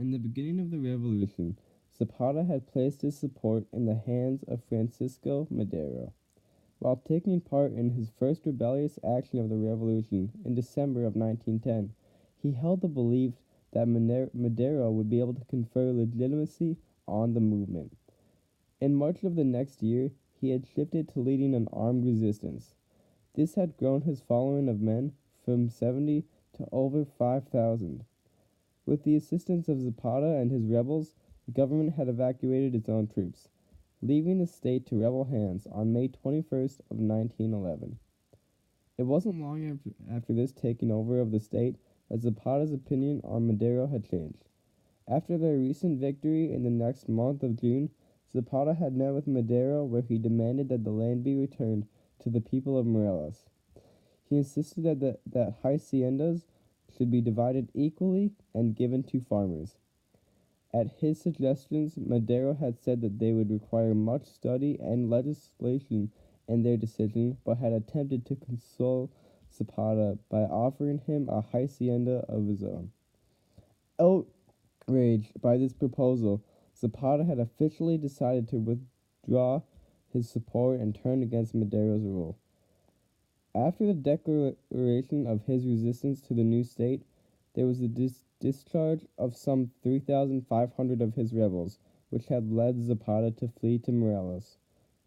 In the beginning of the revolution, Zapata had placed his support in the hands of Francisco Madero. While taking part in his first rebellious action of the revolution in December of 1910, he held the belief that Madero would be able to confer legitimacy on the movement. In March of the next year, he had shifted to leading an armed resistance. This had grown his following of men from 70 to over 5,000. With the assistance of Zapata and his rebels, the government had evacuated its own troops, leaving the state to rebel hands on May 21st of 1911. It wasn't long after this taking over of the state that Zapata's opinion on Madero had changed. After their recent victory in the next month of June, Zapata had met with Madero where he demanded that the land be returned to the people of Morelos. He insisted that haciendas should be divided equally and given to farmers. At his suggestions, Madero had said that they would require much study and legislation in their decision, but had attempted to console Zapata by offering him a hacienda of his own. Outraged by this proposal, Zapata had officially decided to withdraw his support and turn against Madero's rule. After the declaration of his resistance to the new state, there was the discharge of some 3,500 of his rebels, which had led Zapata to flee to Morelos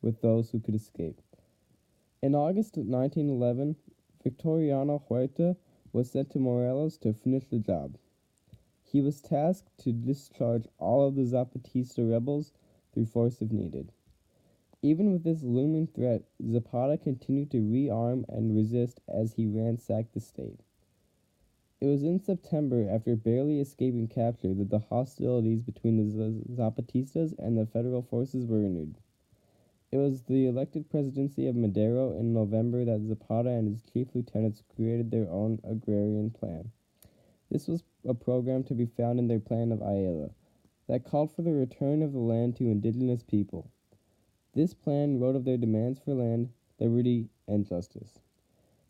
with those who could escape. In August 1911, Victoriano Huerta was sent to Morelos to finish the job. He was tasked to discharge all of the Zapatista rebels through force if needed. Even with this looming threat, Zapata continued to rearm and resist as he ransacked the state. It was in September, after barely escaping capture, that the hostilities between the Zapatistas and the federal forces were renewed. It was the elected presidency of Madero in November that Zapata and his chief lieutenants created their own agrarian plan. This was a program to be found in their plan of Ayala that called for the return of the land to indigenous people. This plan wrote of their demands for land, liberty, and justice.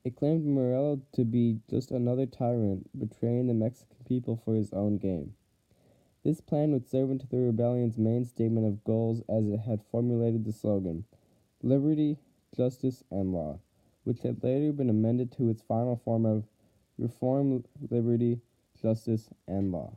It claimed Morelos to be just another tyrant betraying the Mexican people for his own gain. This plan would serve into the rebellion's main statement of goals as it had formulated the slogan, Liberty, Justice, and Law, which had later been amended to its final form of Reform, Liberty, Justice, and Law.